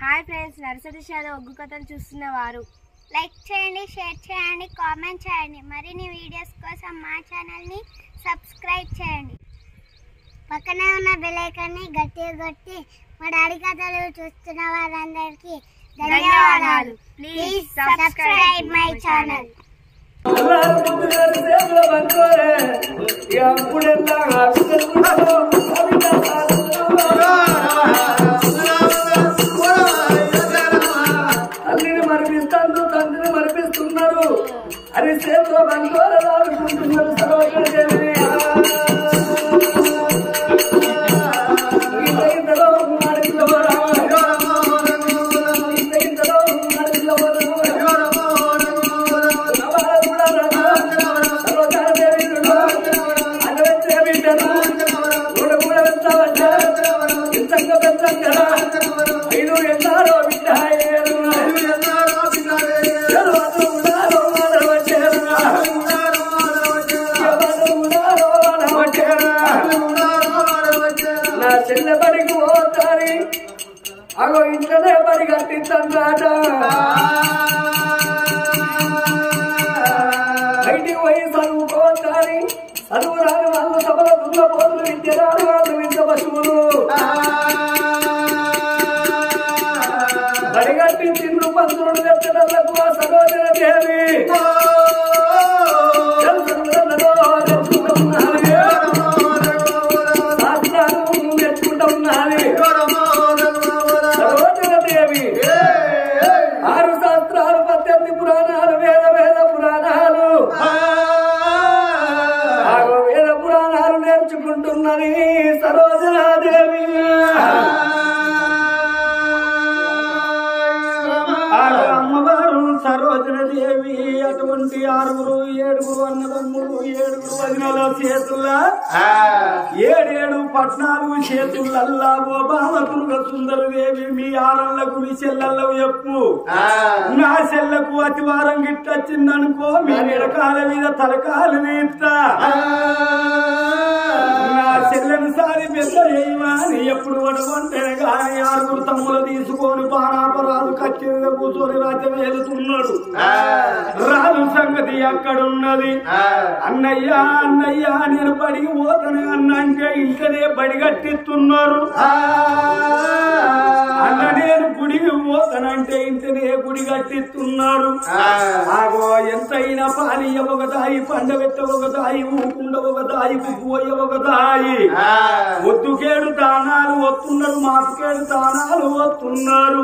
Hi friends, nursery shallow ఒగ్గు కథలు చూస్తున్నవారు like చేయండి, share చేయండి, కామెంట్ చేయండి. మరిన్ని వీడియోస్ కోసం మా ఛానల్ని సబ్స్క్రైబ్ చేయండి. పక్కనే ఉన్న బెల్ ఐకాన్ని గట్టిగా కొట్టి మా డాడీ కథలు చూస్తున్న వారందరికీ ధన్యవాదాలు. Please subscribe my channel. తండ్రిని మరిపిస్తున్నారు. అది చేతిలో బంధువులుకుంటున్నారు. సరోజదేవి చెల్లెబడికి పోతారి అగో ఇంట్లోనే పడి కట్టిస్తాట. బయటికి పోయి చదువుకోతారి. చదువు రాని వాళ్ళు సభల దున్న పోతులు, విద్య రాని వాళ్ళు విద్య పశువులు బడిగట్టి తిండ్రు పంతులు వెచ్చడలకు సరోజదేవి సరోజదేవి 6 శాస్త్రాలు 18 పురాణాలు వేద పురాణాలు వేద పురాణాలు నేర్చుకుంటున్నది సరోజదేవి. అమ్మవారు సరోజదేవి అటువంటి 6 7 అన్నదమ్ములు 7 వదినల చేతుల్లా 7 14 చేతులల్లా ఓ బామతులుగ సుందరదేవి మీ ఆరళ్లకు మీ చెల్లెళ్ళకు చెప్పు. నా చెల్లకు అతివారం గిట్టొచ్చిందనుకో మీ నిడకాల మీద తలకాలు తీస్తా. నా చెల్లెను సారి పెద్ద చేయమని ఎప్పుడు వడవంటే గాని 6 తమ్ములు తీసుకొని పానాపరాలు కచ్చేదిగా కూర్చొని రాజ్యం వెళుతున్నాడు. రాజు సంగతి ఎక్కడున్నది? అన్నయ్య అన్నయ్య నేను బడికి పోతాను అన్న అంటే ఇంటనే బడి కట్టిస్తున్నారు. అన్న నేను గుడికి పోతానంటే ఇంటనే గుడి కట్టిస్తున్నారు. ఆగో ఎంతైనా పానీయ ఒక దాయి, పండబెట్ట ఒక దాయి, ఊకుండ ఒక దాయి, పువ్వయ్య ఒక దాయి. ఒత్తుకేడు దానాలు వస్తున్నారు, మాపుకేడు దానాలు వస్తున్నారు.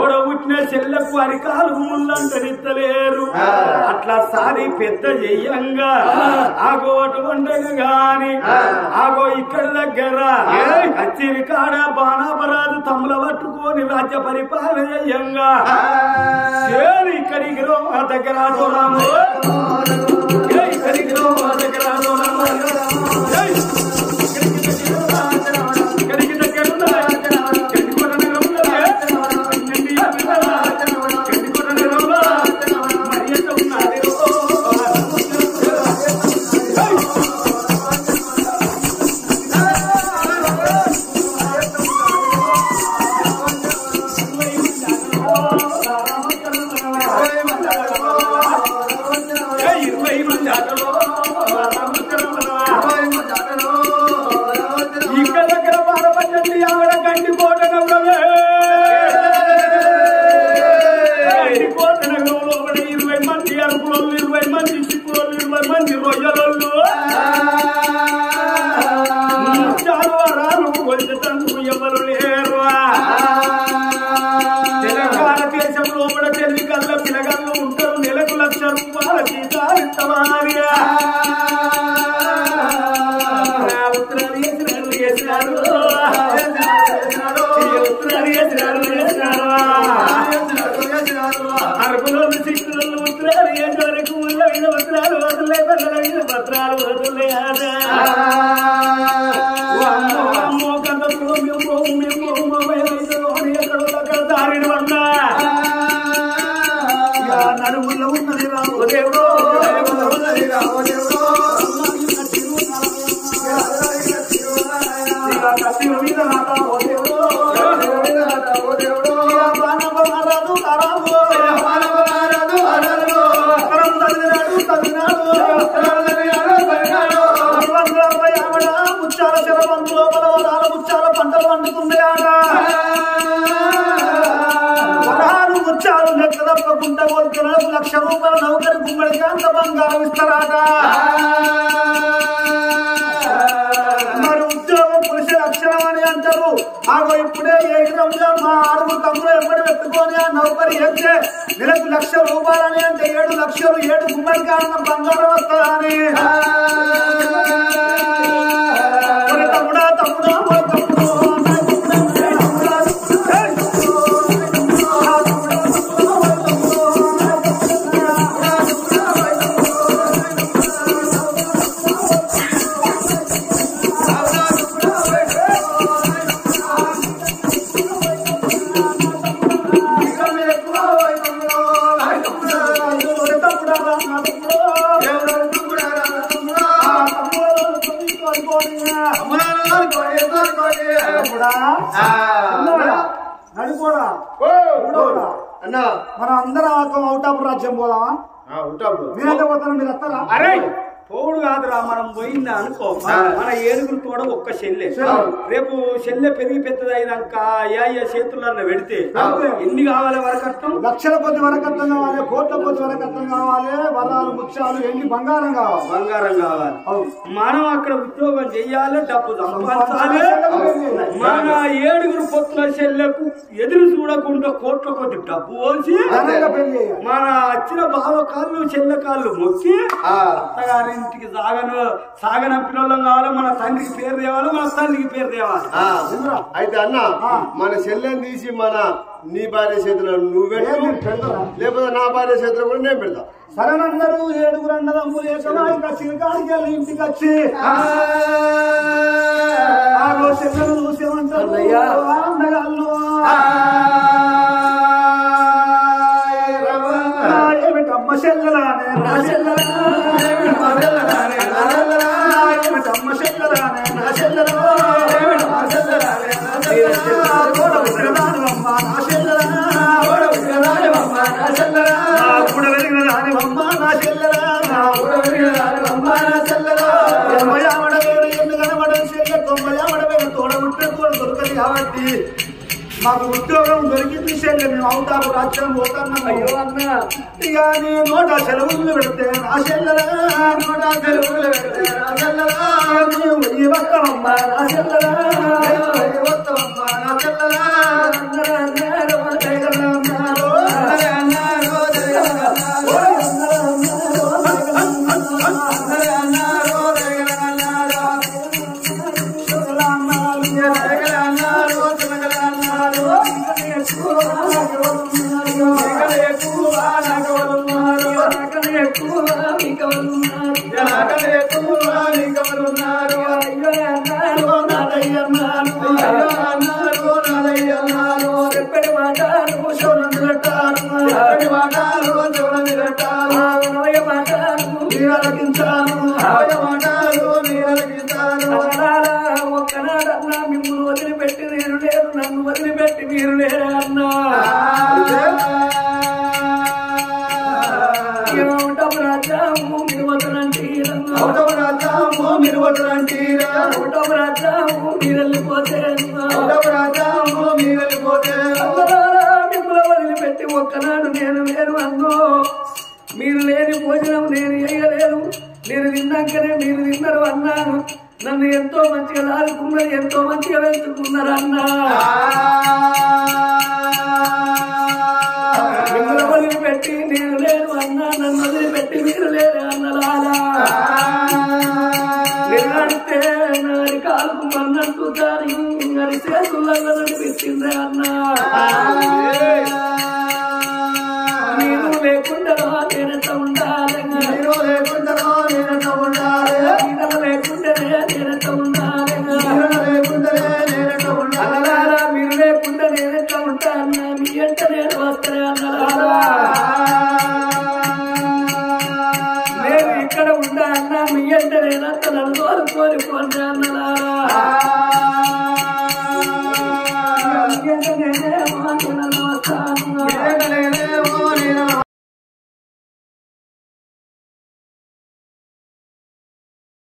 ఓడబుట్టిన చెల్లకు అరికాలు ముళ్ళంటనిత్తలేరు. అట్లా సారి పెద్ద చెయ్యంగా ఆగో అటువంటి గాని ఆగో ఇక్కడ దగ్గర కచ్చిరి కాడ బాణాపరాదు తమ్ముల పట్టుకొని రాజ్య పరిపాలన చెయ్యంగా ఇక్కడికి రో మా దగ్గర రాము, ఇక్కడికి రో మా దగ్గర ఇక్కడికి దగ్గర తెలంగాణ దేశంలో కూడా చెల్లి కళ్ళ పిల్లగాళ్ళు ఉంటారు. నెలకు 1,00,000 రూపాయల జీతాలు ఇస్తామారియా. ఉత్తరాలు చేసినారు అరకులో సిక్కులు ఉత్తరాలు చేసే వరకు ముళ్ళ మీద ఉత్తరాలు వదిలే పిల్లల మీద పత్రాలు వదిలే అమ్మో కందకులు మేము ఎక్కడో అక్కడ దారిని పడ్డా నడుముల్లో ఉన్నది రాము దేవుడు తప్పకుండా కొలితే 1,00,000 రూపాయల నౌకరి గుమ్మడికి అంత బంగారం ఇస్తారట. మరి ఉద్యోగం పురుష లక్షణం అని అంటారు. ఆగో ఇప్పుడే ఎగిరంలో మా 6 తమ్ముడు ఎప్పటి పెట్టుకొని ఆ నౌకరి ఎత్తే నెలకు 1,00,000 రూపాయలని అంటే 7 లక్షలు 7 గుమ్మడికి అన్న బంగారం వస్తుందా అని. తమ్ముడా తమ్ముడా నడిపోడా అన్నా మనం అందరం అవుట్ ఆఫ్ రాజ్యం పోదామా? మీరైతే పోతాను, మీరు వస్తారా? అరే తోడు కాదురా, మనం పోయిందా అనుకో మన ఏడుగురు తోడ ఒక్క చెల్లె. రేపు చెల్లె పెరిగి పెద్దది అయినాక చేతుల్లో పెడితే ఎన్ని కావాలి వరకట్నం? లక్షల కొద్ది వరకట్నం కావాలి, కోట్ల కొద్ది వరకట్నం కావాలి, వరాలు ముత్యాలు ఎన్ని బంగారం కావాలి. బంగారం కావాలి. మనం అక్కడ ఉద్యోగం చెయ్యాలి, డబ్బు సంపాదించాలి. మన ఏడుగురు పొత్తుల చెల్లెకు ఎదురు చూడకుండా కోట్ల కొద్ది డబ్బు పోసి మన వచ్చిన బావ కాళ్ళు చెల్లె కాళ్ళు మొక్కి అత్తగారింటికి సాగనంపిన వాళ్ళం కావాలి. మన తండ్రికి పేరు తేవాలి, మన తల్లికి పేరు తేవాలి. అయితే అన్న మన చెల్లెని తీసి మన నీ భార్య చేతిలో నువ్వు పెట్టు, లేకపోతే నా భార్య చేతిలో కూడా నేను పెడతా. సరేనందరూ 7 అన్నదమ్ములు ఇంకా చిరకాడికి వెళ్ళి ఇంటికి వచ్చి చెల్లెలు చూసేమంటారు అందగాళ్ళు. ఏమిటమ్మ చెల్లెలానే నా చెల్లెలా, ఏమిటమ్మ చెల్లెలానే నా చెల్లెలా, ఏమిటమ్మ చెల్లెలానే నా చెల్లెలా, ఏమిటమ్మ చెల్లెలానే నా చెల్లెలా, గోడవుతున్నదానివమ్మ నా చెల్లెలా, గోడవుతున్నదానివమ్మ నా చెల్లెలా, కూడా వెలిగిన దానివమ్మ నా చెల్లెలా, కూడా వెలిగిన దానివమ్మ నా చెల్లెలా. 80 ఆవడవేరు ఎన్ని కనబడే చెల్లె 90 ఆవడవేరు తోడబుట్టే తోడు దొరకదు కాబట్టి మాకు ఉద్యోగం దొరికింది చెల్లె. మేము అవుట్ ఆఫ్ రాజ్యం పోతాను. అయ్యో అన్న ఇక నీ నోట సెలవులు పెడితే నా చెల్లెలా, నోట సెలవులు పెడితే నా చెల్లెలా, ఈ వస్తామమ్మ నా చెల్లెలా, వస్తామమ్మ నా చెల్లెలా. ఒక్కనాడన్నా మిమ్మల్ని వదిలిపెట్టి నేను లేరు, నన్ను వదిలిపెట్టి మీరు లేరా అన్నా. డబ్బు రాజ్యాము మీరు వదలంటీరా, రాజ్యాము మీరు వదలంటీరా, డబ్బు రాజ్యాము మీరు వెళ్ళిపోతే, డబ్బు రాజ్యాము మీరు వెళ్ళిపోతే మిమ్మల్ని వదిలిపెట్టి ఒక్కనాడు నేను లేరు అన్నో. మీరు లేని భోజనం నేను వేయలేను, నేను తిన్నాకనే మీరు తిన్నారు అన్నాను. నన్ను ఎంతో మంచిగా లాగుకున్నారు, ఎంతో మంచిగా వెళ్తున్నారు అన్నా. మిమ్మల్ని వదిలిపెట్టి నేను లేను అన్నా, నన్ను వదిలిపెట్టి మీరు లేరు అన్నలాలా. నేనంటే నాది కాలుకు మన్నట్టు దారి అది చేతుల్లో నడిపిస్తుందే అన్నా.